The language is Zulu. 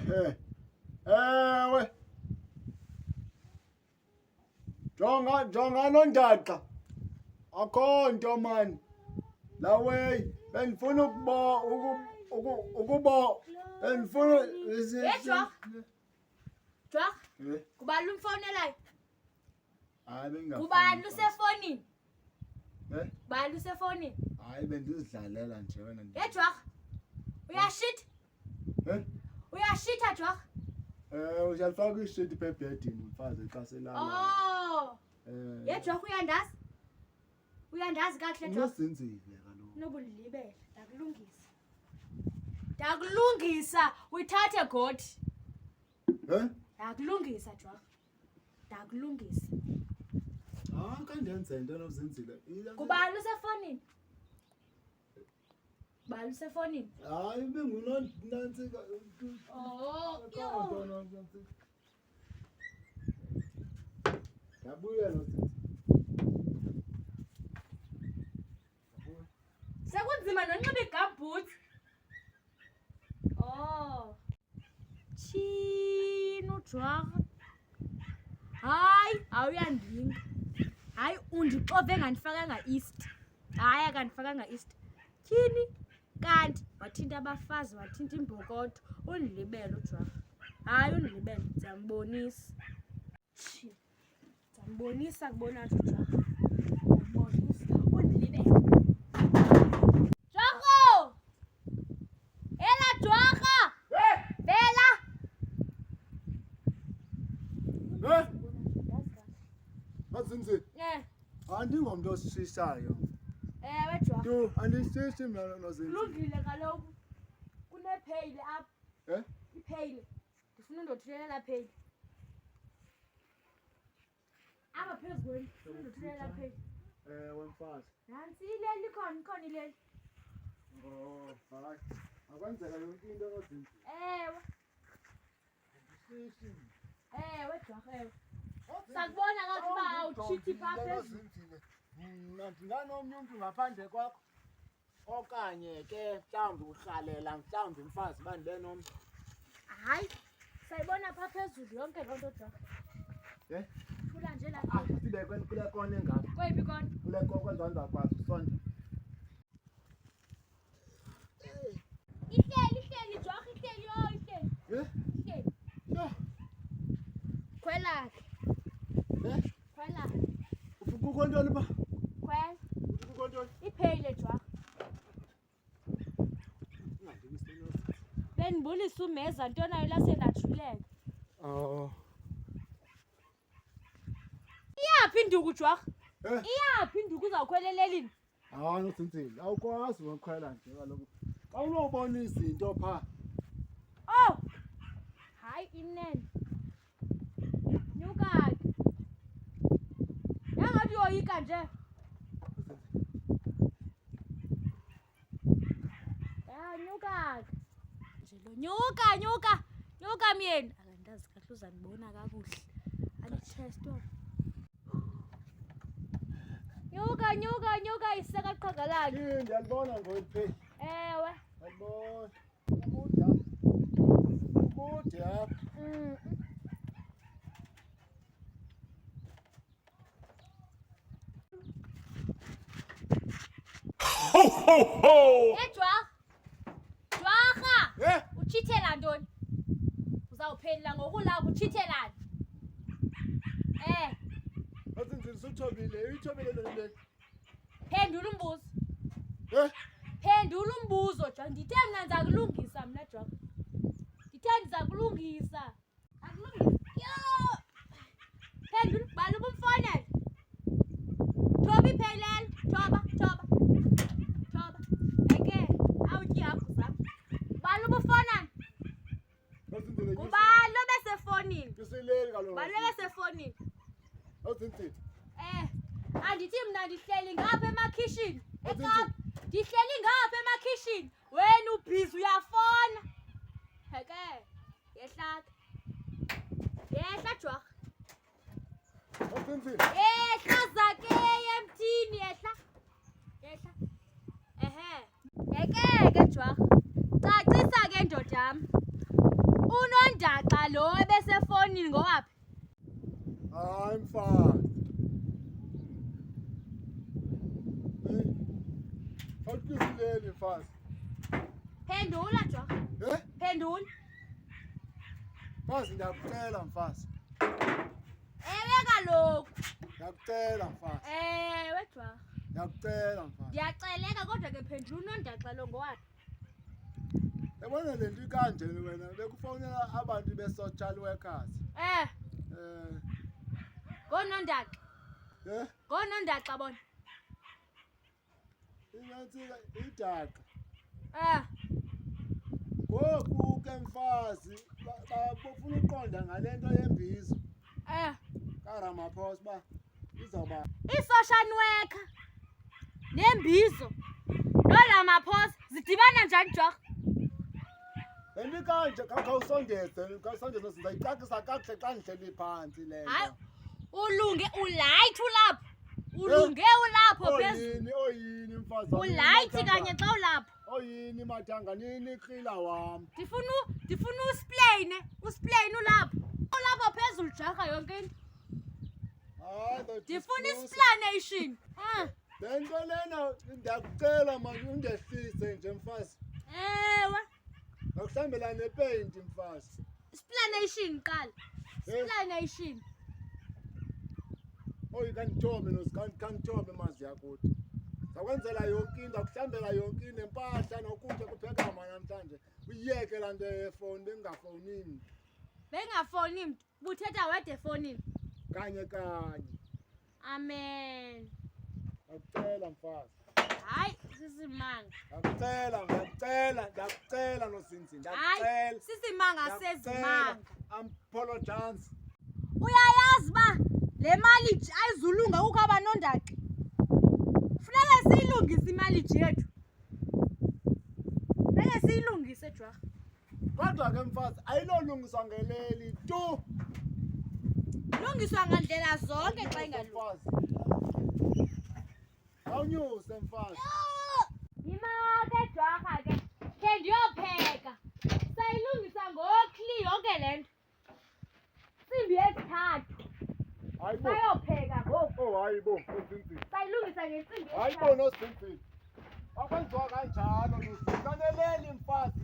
Ewe. Jonga nondaqa. Akho nto man. La way benifuna ukuba benifuna Jwarha. Kubani umfonelayo? Hayi benginga. Kubani usefonini? Kubani usefonini? Hayi bendizidlalela nje wena. Jwarha. Uyashit? Uyashitha Jwarha? Uyalifaka ishit ebhedini mfazi ecaselana. Oh. Jwarha uyandazi? Uyandazi kahle Jwarha? Nozinzile kaloku. Nobulibele, ndakulungisa. Ndakulungisa, uyithathe godi. Ndakulungisa Jwarha. Ndakulungisa. Kandenze into Nozinzile. Kubani usefonini? Kubani usefonini? Hayi bengunonantsika. Yabuya Nozinzile. Sekunzima nonxiba igambhuti. Tshini Jwarha. Hayi, awuyandinga. Hayi undixove ngandifakanga east. Hayi akandifakanga east. Tyhini kanti wathinta abafazi wathinta imbokotho. Undilibele Jwarha. Hayi undilibele, ndiyambonisa. Ndiyambonisa kubona Jwarha. Ndiyambonisa undilibele. Jwarha! Ela Jwarha! Bela! Nozinzile. Andingomntu osishisayo. Ewe Jwarha. Tu andishishi mina Nozinzile. Kulungile kaloku. Kunepheyile apha. Ipheyile. Ndifuna undothulela pheyile. Apha phezu kwenu. Ndifuna undothulela pheyile. Ewe mfazi. Nantsi ileli ikhona ileli. Hayi. Akwenzeka yonke into Nozinzile. Ewe. Andishishi. Ewe Jwarha ewe. Sakubona kathi uba awutshithi phaa phezulu. Mna ndinganomnye umntu ngaphandle kwakho. Okanye ke mhlawumbi uhlalela mhlawumbi mfazi uba ndibe nomntu. Hayi, sayibona phaa phezulu yonke loo nto Jwarha. Thula nje la. Sibe kule kona engapha. Kweyiphi kona? Kule kona kwenza ndizakwazi usonda. Ihleli Jwarha, ihleli. Ihleli. Khwela ke. Khwela. Kukho ntoni pha? Khwela. Kukho ntoni? Ipheyile Jwarha. Bendibulisa umeza nto nayo lasenajuleka. Iyaphi induku Jwarha? Iyaphi induku uzawukhwela elelini? Hayi Nozinzile, awukwazi ukukhwela nje kaloku. Xa unobona izinto pha. Oh! Hayi inene. Nyuka ke. Yangathi uyoyika nje. Nyuka ke. Nje lo nyuka myeni. Akandazi kahle uzandibona kakuhle. Anditestwa. Nyuka iseka qhagalani. Ndiyalibona ngoliphi. Ewe. Yalibona. Kude apha. Ho ho ho! Jwarha! Uchithela ntoni? Uzawuphendula ngokulapha uchithelani? Nozinzile suthobile, uyithobile le. Phendula umbuzo. Phendula umbuzo Jwarha. Ndithe mna ndizakulungisa mna Jwarha. Ndithe ndizakulungisa. Akulungisa. Phendula bani ukumfonela. Thoba ipheyilelo. Thoba. Eke, awutyi ihagu zam. Bani ubufona? Nozinzile. Kubani obesefonini? Kusileli kaloku. Bani obesefonini? Nozinzile. Andithi mna ndihleli ngapha emakhishini. Ekapa. Ndihleli ngapha emakhishini. Wena ubhizi uyafona. Heke. Yehla Jwarha. Nozinzile. Yehla zake emthini yehla. Heke Jwarha. Cacisa ke ndoda yam. Nondaxa lo ebesefonini ngowaphi? Hayi mfazi. Awuqisile mfazi. Phendula Jwarha. Phendula. Mfazi ndiyakucela mfazi. Ewe kaloku. Ndiyakucela mfazi. Ewe Jwarha. Ndiyakucela mfazi. Ndiyaceleka kodwa ke phendula uNondaxa lo ngowaphi? Yabona le nto ikanjeni wena bekufowunela abantu be-social workers. NgoNondaxa. NgoNondaxa bona. Inantsika idaka. Ngoku ke mfazi bafuna uqonda ngale nto yembizo. kaRamaphosa uba izawuba I-social worker nembizo noRamaphosa zidibana njani Jwarha? le nto ikanje khawusondeze sizayicacisa kakuhle xa ndihleli phantsi le nto. Hayi ulunge ulayithi ulapho. Ulunge ulapho phezulu. Oyini mfazi Ulayithi kanye xa ulapho. oyini mathanga nini krila wam. Ndifuna usplain ulapho. Ulapho phezulu Jwarha yonke into. Hayi Ndifuna explanation. le nto lena ndiyakucela manje undehlise nje mfazi. Ewe. Ngakuhlambela nepeyinti mfazi. Explanation qala. Explanation. Oyi kandithobe kandithobe mazi yakuthi. Zakwenzela yonke into, akuhlambela yonke into, nempahla nokutya kuphekama namhlanje. Uyiyeke laa nto yefowuni bengafowunini. Bengafoni mntu. Buthetha wedwa efonini. Kanye. Amen. Ndiyakucela mfazi. Hayi sisimanga. Ndiyakucela Nozinzile. Hayi sisimanga sezimanga. Apologize. Uyayazi ba le mali ayizulunga ukho abanondaxa. Funeka siyilungise imali yethu. Funeka siyilungise Jwarha. Kodwa ke mfazi ayilolungiswa ngeleli tu. Lungiswa ngandlela zonke xa ingalungi. Awunyuse mfazi. Imake Jwarha ke. Ke ndiyopheka. Sayilungisa ngokli yonke le nto. Simbi yesithathu. Hayibo. Sayopheka ngoku. Oh hayibo Nozinzile. Sayilungisa ngensimbi Hayibo Nozinzile. Akwenziwa kanjalo Nozinzile. Kaneleli mfazi.